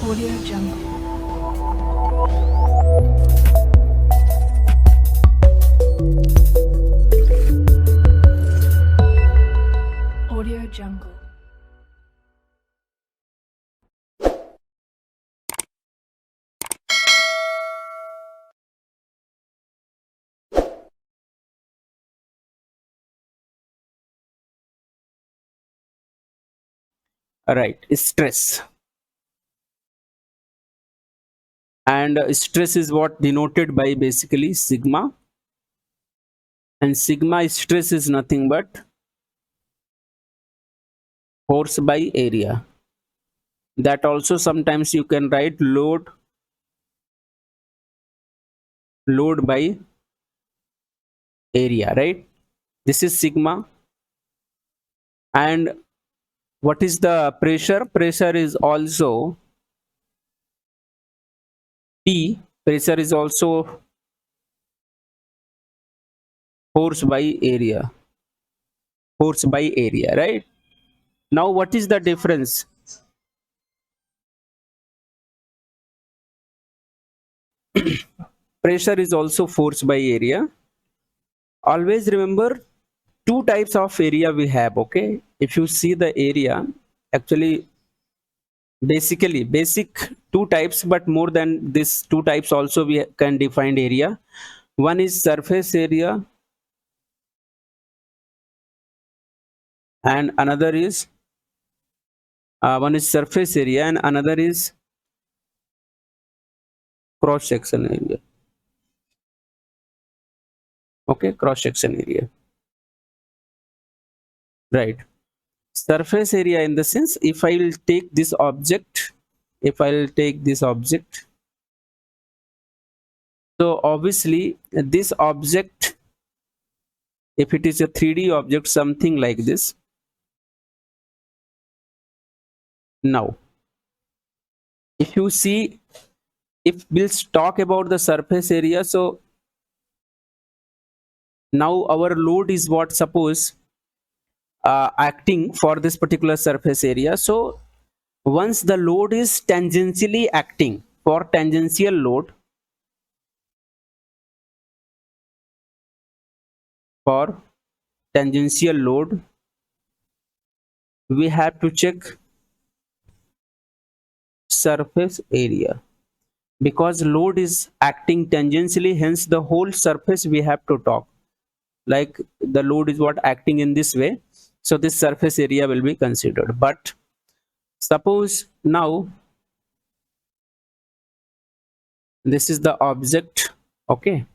Audio Jungle. Audio Jungle. Right, stress. And stress is what denoted by basically sigma, and sigma stress is nothing but force by area. That also sometimes you can write load by area, right? This is sigma. And what is the pressure? Pressure is also P. Pressure is also force by area. Force by area, right? Now what is the difference? Pressure is also force by area. Always remember two types of area we have. Okay, if you see the area, actually basically basic two types, but more than this two types also we can define area. One is surface area and another is one is surface area and another is cross section area. Okay, cross section area, right? Surface area in the sense, if I will take this object, if I will take this object, so obviously this object, if it is a 3D object, something like this. Now if you see, if we'll talk about the surface area, so now our load is what, suppose acting for this particular surface area. So once the load is tangentially acting, for tangential load, for tangential load we have to check surface area, because load is acting tangentially, hence the whole surface we have to talk, like the load is what acting in this way, so this surface area will be considered. But suppose now this is the object, okay,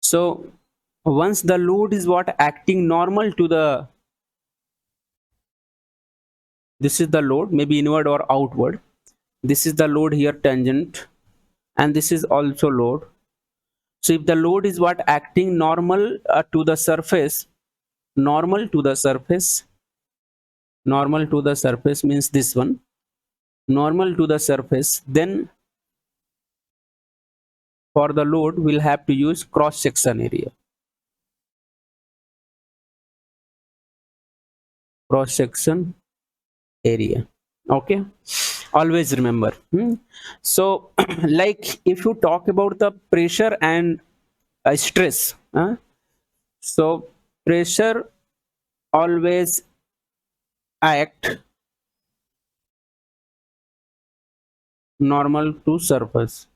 so once the load is what acting normal to the, this is the load, maybe inward or outward, this is the load here, tangent, and this is also load. So if the load is what acting normal to the surface, normal to the surface, normal to the surface means this one, normal to the surface, then for the load we'll have to use cross section area. Cross section area, okay, always remember. So like if you talk about the pressure and stress, so pressure always act normal to surface.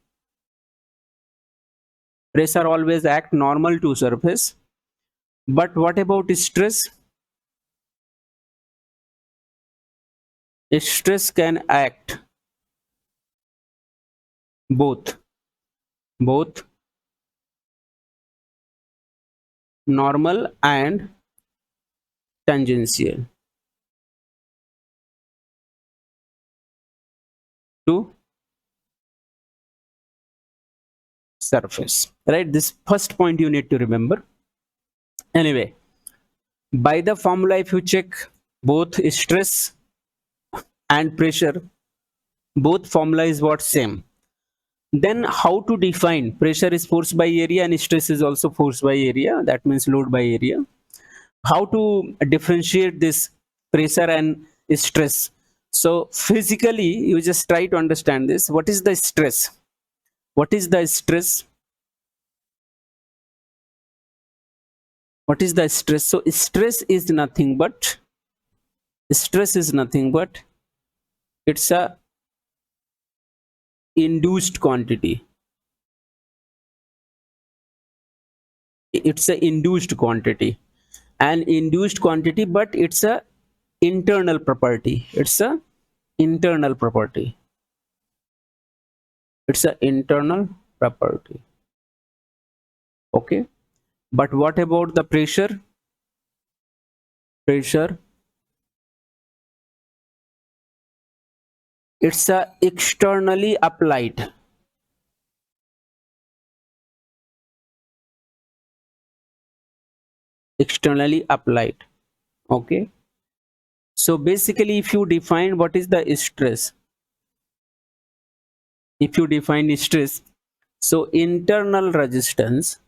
Pressure always act normal to surface. But what about stress? Stress can act both normal and tangential to surface, right? This first point you need to remember. Anyway, by the formula, if you check both stress and pressure, both formula is what, same. Then how to define? Pressure is force by area and stress is also force by area, that means load by area. How to differentiate this pressure and stress? So physically, you just try to understand this. What is the stress? What is the stress? What is the stress? So stress is nothing but it's a induced quantity. It's a induced quantity. An induced quantity, but it's a internal property. It's a internal property. It's a internal property. Okay. But what about the pressure? Pressure, it's a externally applied. Externally applied. Okay. So basically, if you define what is the stress, if you define stress, so internal resistance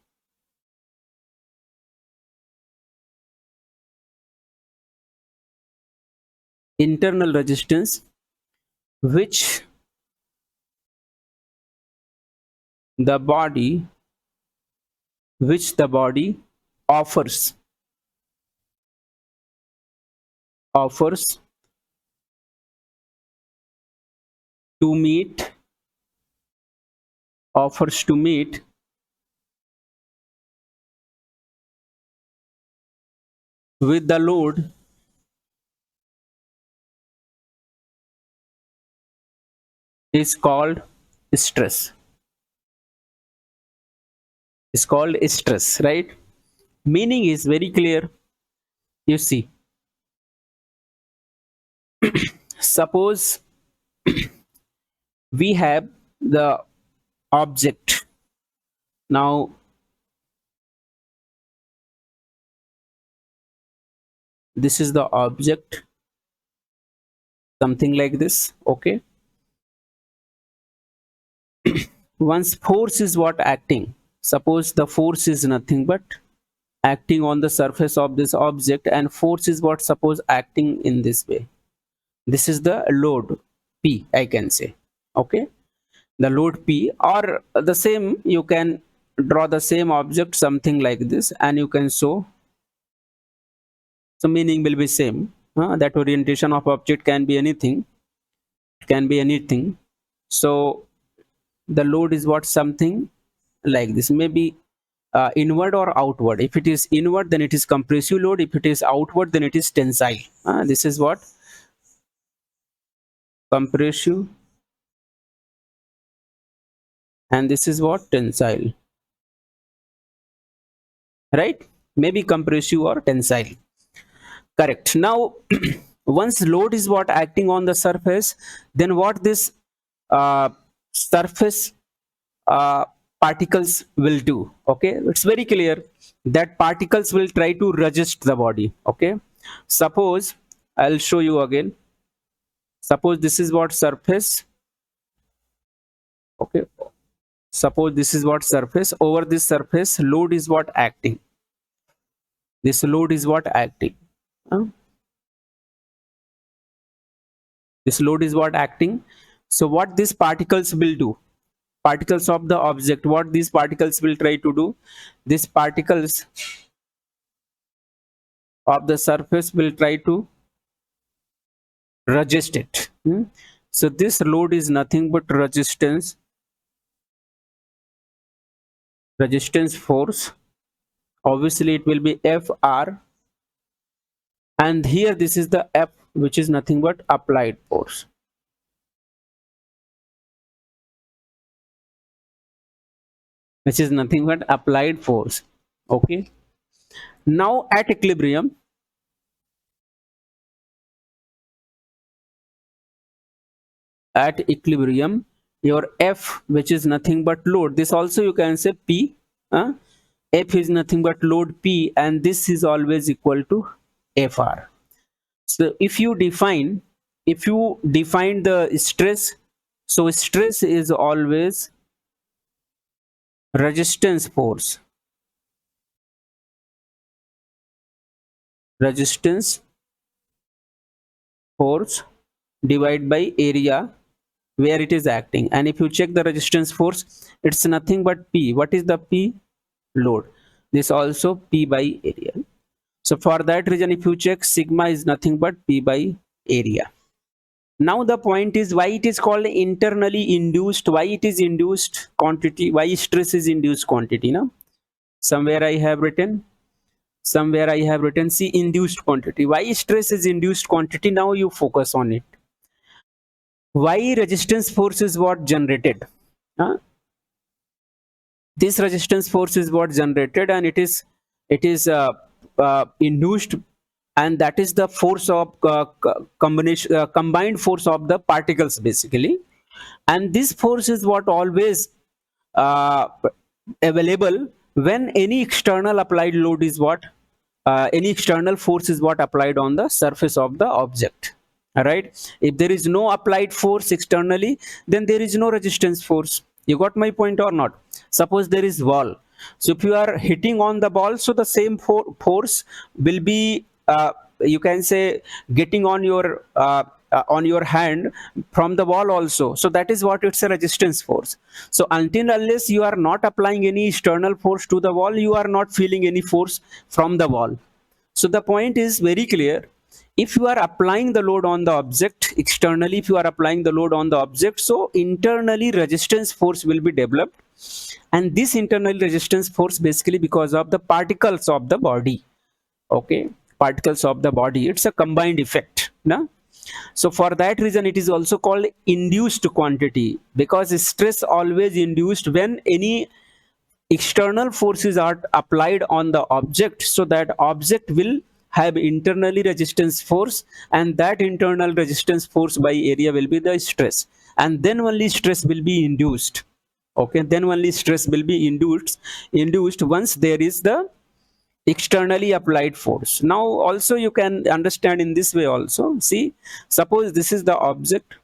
which the body offers offers to meet offers to meet with the load is called stress. Is called stress, right? Meaning is very clear. You see, suppose we have the object. Now this is the object, something like this. Okay. Once force is what acting, suppose the force is nothing but acting on the surface of this object, and force is what suppose acting in this way. This is the load P, I can say. Okay. The load P, or the same, you can draw the same object something like this and you can show. So meaning will be same. That orientation of object can be anything. Can be anything. So the load is what something like this, maybe inward or outward. If it is inward, then it is compressive load. If it is outward, then it is tensile. This is what compressive, and this is what tensile, right? Maybe compressive or tensile. Correct. Now once load is what acting on the surface, then what this surface uh, particles will do. Okay, it's very clear that particles will try to resist the body. Okay, suppose I'll show you again. Suppose this is what surface. Okay, suppose this is what surface. Over this surface load is what acting. This load is what acting. Huh? This load is what acting. So what these particles will do, particles of the object, what these particles will try to do, these particles of the surface will try to resist it. So this load is nothing but resistance force. Obviously it will be Fr, and here this is the F, which is nothing but applied force. Which is nothing but applied force. Okay. Now at equilibrium, your F, which is nothing but load, this also you can say P. F is nothing but load P, and this is always equal to Fr. So if you define the stress, so stress is always resistance force. Resistance force divided by area where it is acting. And if you check the resistance force, it's nothing but P. What is the P? Load. This also P by area. So for that reason, if you check, sigma is nothing but P by area. Now the point is why it is called internally induced, why it is induced quantity, why stress is induced quantity. Now somewhere I have written, see, induced quantity. Why stress is induced quantity? Now you focus on it. Why resistance force is what generated? Huh? This resistance force is what generated, and it is induced, and that is the force of combined force of the particles basically. And this force is what always uh, available when any external applied load is what any external force is what applied on the surface of the object. All right, if there is no applied force externally, then there is no resistance force. You got my point or not? Suppose there is wall, so if you are hitting on the ball, so the same force will be you can say getting on your hand from the wall also. So that is what it's a resistance force. So until unless you are not applying any external force to the wall, you are not feeling any force from the wall. So the point is very clear. If you are applying the load on the object externally, if you are applying the load on the object, so internally resistance force will be developed. And this internal resistance force basically because of the particles of the body. Okay, particles of the body, it's a combined effect. No? So for that reason, it is also called induced quantity, because stress always induced when any external forces are applied on the object, so that object will have internally resistance force, and that internal resistance force by area will be the stress, and then only stress will be induced. Okay, then only stress will be induced once there is the externally applied force. Now also you can understand in this way also. See, suppose this is the object,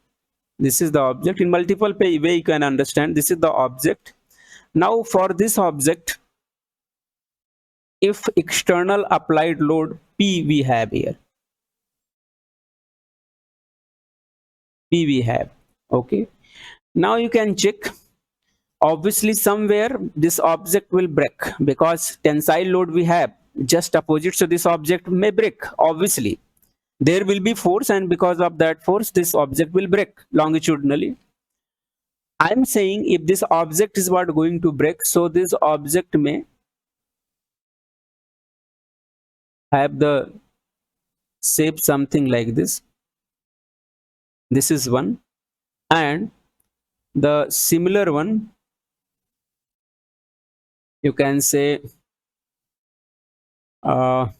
in multiple way you can understand. This is the object. Now for this object, if external applied load P we have here, P we have, okay. Now you can check, obviously somewhere this object will break, because tensile load we have just opposite, so this object may break. Obviously there will be force, and because of that force this object will break longitudinally. I'm saying if this object is what going to break, so this object may have the shape something like this. This is one, and the similar one you can say half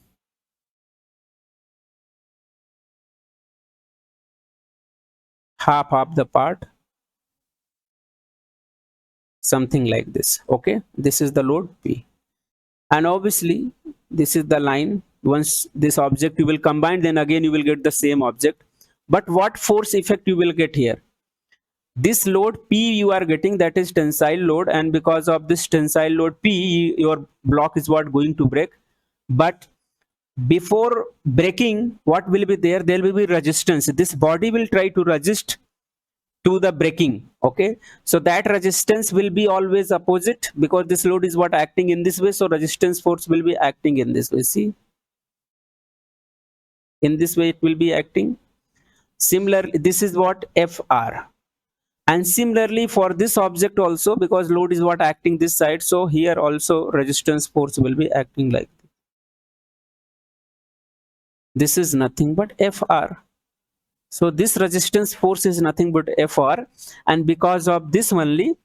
of the part, something like this. Okay, this is the load P, and obviously this is the line. Once this object you will combine, then again you will get the same object. But what force effect you will get here? This load P you are getting, that is tensile load, and because of this tensile load P, your block is what going to break. But before breaking, what will be there? There will be resistance. This body will try to resist to the breaking. Okay, so that resistance will be always opposite, because this load is what acting in this way, so resistance force will be acting in this way. See, in this way it will be acting. Similarly, this is what FR. And similarly for this object also, because load is what acting this side, so here also resistance force will be acting like this. Is nothing but FR. So this resistance force is nothing but FR, and because of this only,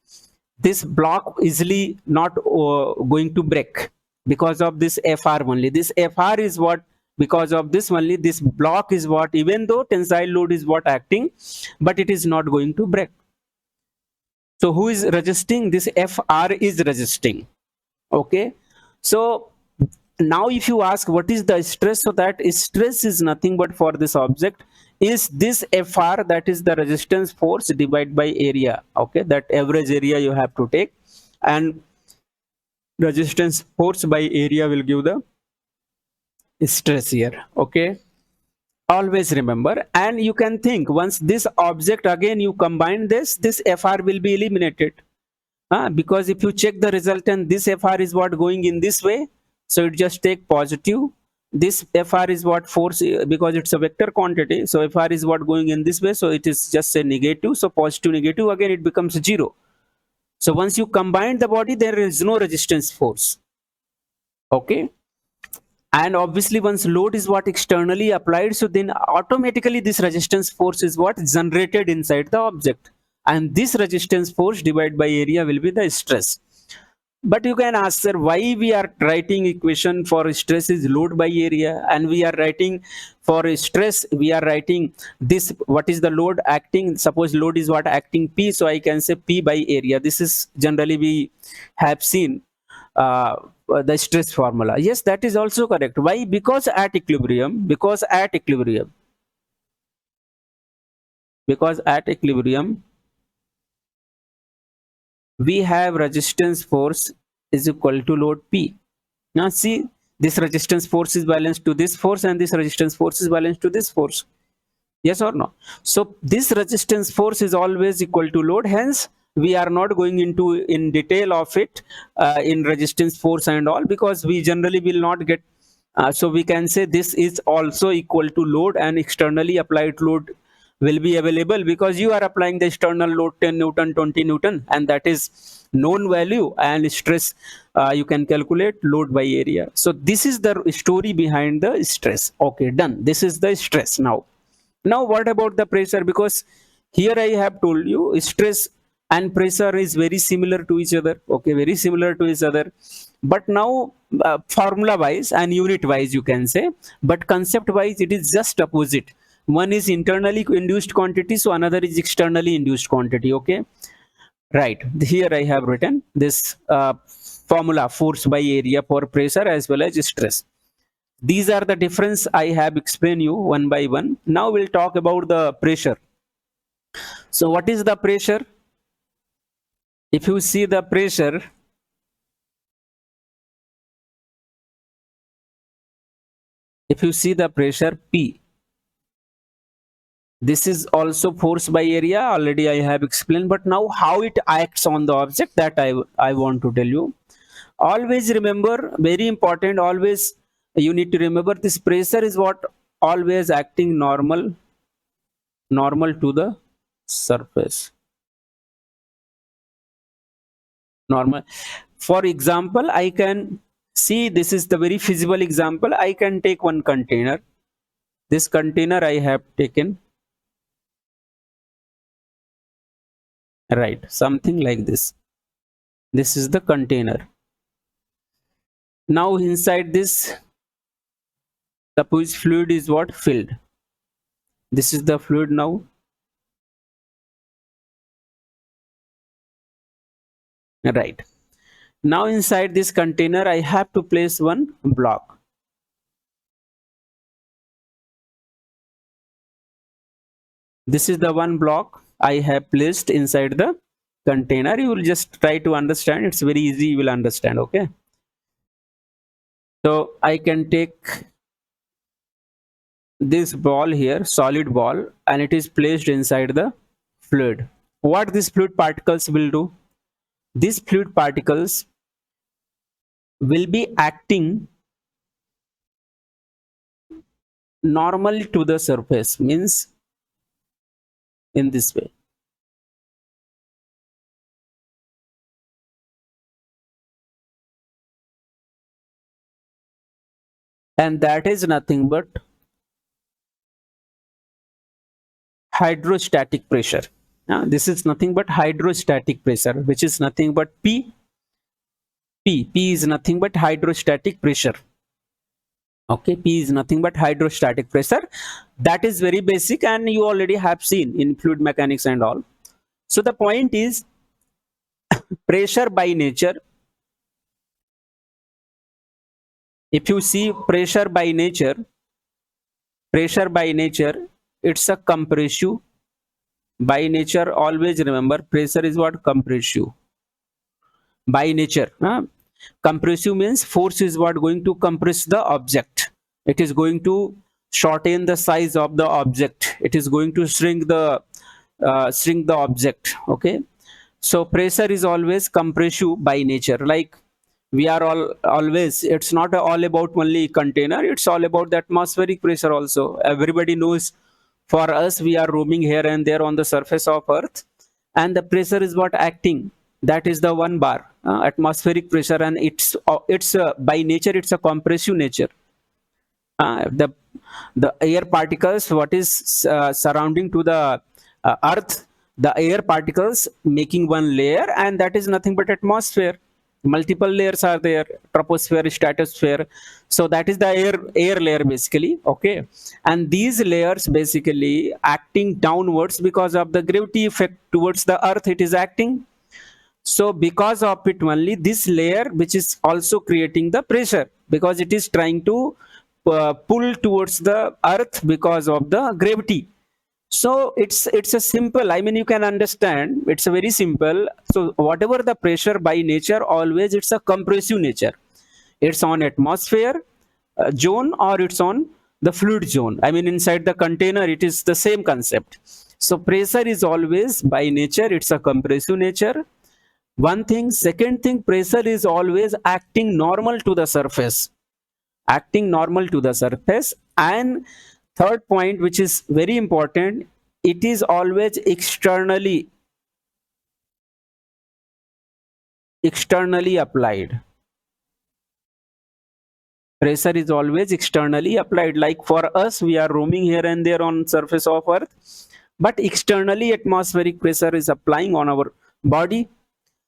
this block easily not going to break, because of this FR only. This FR is what, because of this only, this block is what, even though tensile load is what acting, but it is not going to break. So who is resisting? This FR is resisting. Okay, so now if you ask what is the stress, so that stress is nothing but for this object is this FR, that is the resistance force divided by area. Okay, that average area you have to take, and resistance force by area will give the stress here. Okay, Always remember, and you can think once this object again you combine this Fr will be eliminated. Because if you check the resultant, this Fr is what going in this way, so it just take positive. This Fr is what force, because it's a vector quantity, so Fr is what going in this way, so it is just a negative, so positive negative again it becomes 0. So once you combine the body, there is no resistance force. Okay, and obviously once load is what externally applied, so then automatically this resistance force is what generated inside the object, and this resistance force divided by area will be the stress. But you can ask, sir, why we are writing equation for stress is load by area, and we are writing for stress, we are writing this, what is the load acting, suppose load is what acting P, so I can say P by area. This is generally we have seen uh, the stress formula. Yes, that is also correct. Why? Because at equilibrium, because at equilibrium we have resistance force is equal to load P. Now see, this resistance force is balanced to this force, and this resistance force is balanced to this force. Yes or no? So this resistance force is always equal to load. Hence, we are not going into in detail of it in resistance force and all, because we generally will not get. So we can say this is also equal to load, and externally applied load will be available, because you are applying the external load 10 Newton, 20 Newton, and that is known value, and stress you can calculate load by area. So this is the story behind the stress. Okay, done. This is the stress. Now what about the pressure? Because here I have told you stress and pressure is very similar to each other. Okay, very similar to each other. But now formula wise and unit wise you can say, but concept wise it is just opposite. One is internally induced quantity, so another is externally induced quantity. Okay, right. Here I have written this formula, force by area for pressure as well as stress. These are the difference I have explained you one by one. Now we'll talk about the pressure. So what is the pressure? If you see the pressure, P, this is also force by area. Already I have explained, but now how it acts on the object, that I want to tell you. Always remember, very important, always you need to remember this pressure is what always acting normal to the surface. Normal. For example, I can see, this is the very feasible example. I can take one container. This container I have taken, right, something like this. This is the container. Now inside this, suppose fluid is what filled. This is the fluid now. Right. Now inside this container, I have to place one block. This is the one block I have placed inside the container. You will just try to understand. It's very easy. You will understand. Okay. So I can take this ball here, solid ball, and it is placed inside the fluid. What these fluid particles will do? These fluid particles will be acting normally to the surface, means in this way. And that is nothing but hydrostatic pressure. Now, this is nothing but hydrostatic pressure, which is nothing but P. P is nothing but hydrostatic pressure. Okay, P is nothing but hydrostatic pressure. That is very basic, and you already have seen in fluid mechanics and all. So the point is, pressure by nature, if you see pressure by nature, it's a compressive. By nature, always remember, pressure is what? Compressive. By nature. Compressive means force is what going to compress the object. It is going to shorten the size of the object. It is going to shrink the object. Okay, so pressure is always compressive by nature. Like we are always, it's not all about only container, it's all about the atmospheric pressure also. Everybody knows, for us, we are roaming here and there on the surface of earth, and the pressure is what acting, that is the 1 bar atmospheric pressure, and it's by nature it's a compressive nature. uh, the the air particles what is surrounding to the earth, the air particles making one layer, and that is nothing but atmosphere. Multiple layers are there: troposphere, stratosphere. So that is the air layer basically. Okay, and these layers basically acting downwards because of the gravity effect towards the earth, it is acting. So because of it only, this layer which is also creating the pressure, because it is trying to pull towards the earth because of the gravity. So it's a simple, I mean, you can understand, it's a very simple. So whatever the pressure by nature, always it's a compressive nature. It's on atmosphere zone, or it's on the fluid zone. I mean, inside the container, it is the same concept. So pressure is always by nature, it's a compressive nature. One thing. Second thing, pressure is always acting normal to the surface, acting normal to the surface. And third point, which is very important, it is always externally applied. Pressure is always externally applied. Like for us, we are roaming here and there on surface of earth, but externally atmospheric pressure is applying on our body.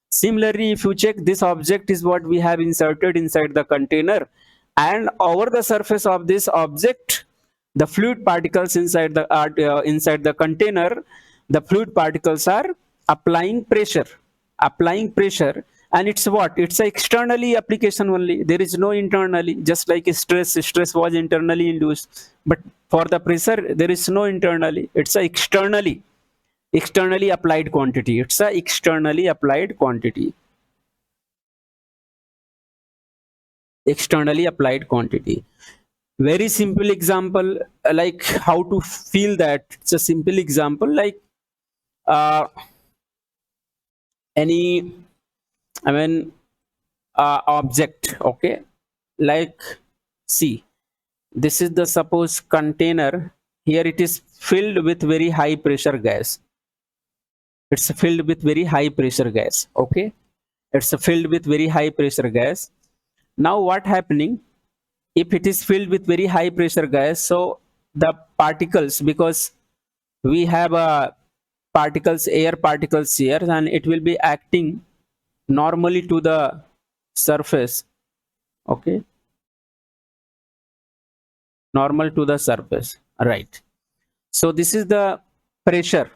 Similarly, if you check, this object is what we have inserted inside the container, and over the surface of this object, the fluid particles inside the container, the fluid particles are applying pressure, applying pressure. And it's what? It's a externally application only. There is no internally. Just like stress was internally induced, but for the pressure, there is no internally. It's a externally applied quantity. It's a externally applied quantity. Externally applied quantity. Very simple example, like how to feel that. It's a simple example, like uh, any, I mean, object. Okay, like see, this is the suppose container. Here it is filled with very high pressure gas. It's filled with very high pressure gas. Okay, it's filled with very high pressure gas. Now what happening, if it is filled with very high pressure gas, so the particles, because we have particles, air particles here, and it will be acting normally to the surface. Okay, normal to the surface, right? So this is the pressure.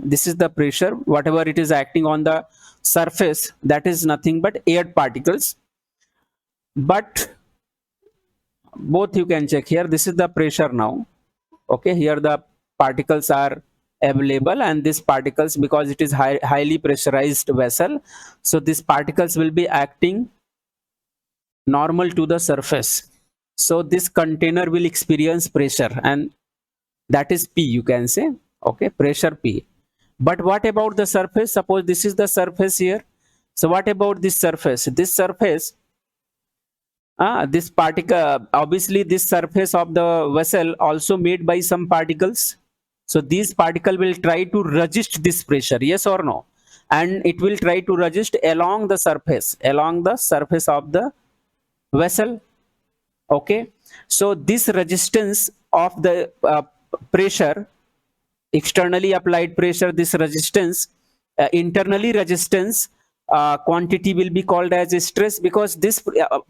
This is the pressure, whatever it is acting on the surface, that is nothing but air particles. But both you can check here, this is the pressure now. Okay, here the particles are available, and these particles, because it is highly pressurized vessel, so these particles will be acting normal to the surface. So this container will experience pressure, and that is P, you can say. Okay, pressure P. But what about the surface? Suppose this is the surface here. So what about this surface? This surface, this particle, obviously this surface of the vessel also made by some particles. So these particle will try to resist this pressure, yes or no? And it will try to resist along the surface of the vessel. Okay, so this resistance of the pressure, externally applied pressure, this resistance, internally resistance quantity will be called as stress, because this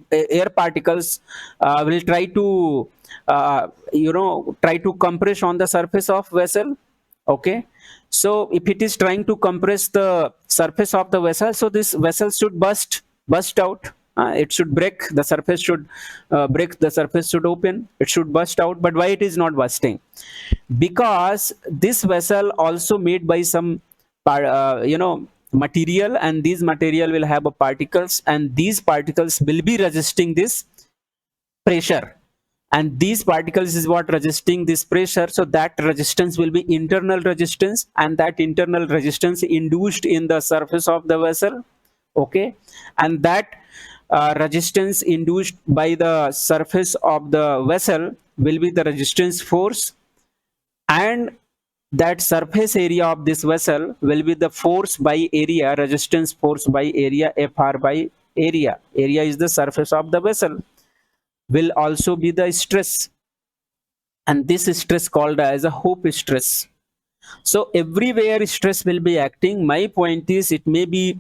air particles will try to try to compress on the surface of vessel. Okay, so if it is trying to compress the surface of the vessel, so this vessel should burst out. It should break, the surface should break, the surface should open, it should burst out. But why it is not bursting? Because this vessel also made by some material, and these material will have a particles, and these particles will be resisting this pressure. and these particles is what resisting this pressure. So that resistance will be internal resistance, and that internal resistance induced in the surface of the vessel. Okay, and that resistance induced by the surface of the vessel will be the resistance force, and that surface area of this vessel will be the force by area, resistance force by area, Fr by area. Area is the surface of the vessel, will also be the stress, and this stress called as a hoop stress. So everywhere stress will be acting. My point is, it may be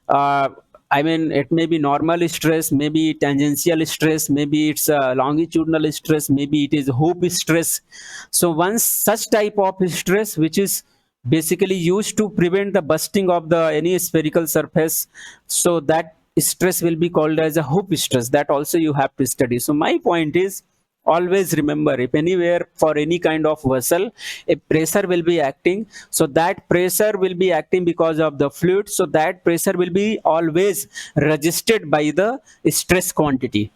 uh, it may be normal stress, maybe tangential stress, maybe it's a longitudinal stress, maybe it is hoop stress. So once such type of stress, which is basically used to prevent the bursting of the any spherical surface, so that stress will be called as a hoop stress. That also you have to study. So my point is, always remember, if anywhere for any kind of vessel a pressure will be acting, so that pressure will be acting because of the fluid, so that pressure will be always resisted by the stress quantity.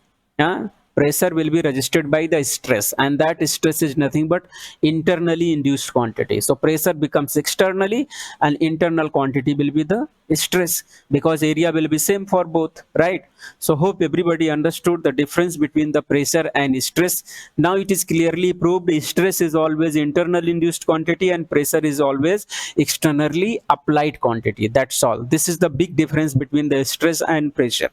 Pressure will be resisted by the stress, and that stress is nothing but internally induced quantity. So pressure becomes externally, and internal quantity will be the stress, because area will be same for both, right? So hope everybody understood the difference between the pressure and stress. Now it is clearly proved stress is always internal induced quantity and pressure is always externally applied quantity. That's all. This is the big difference between the stress and pressure.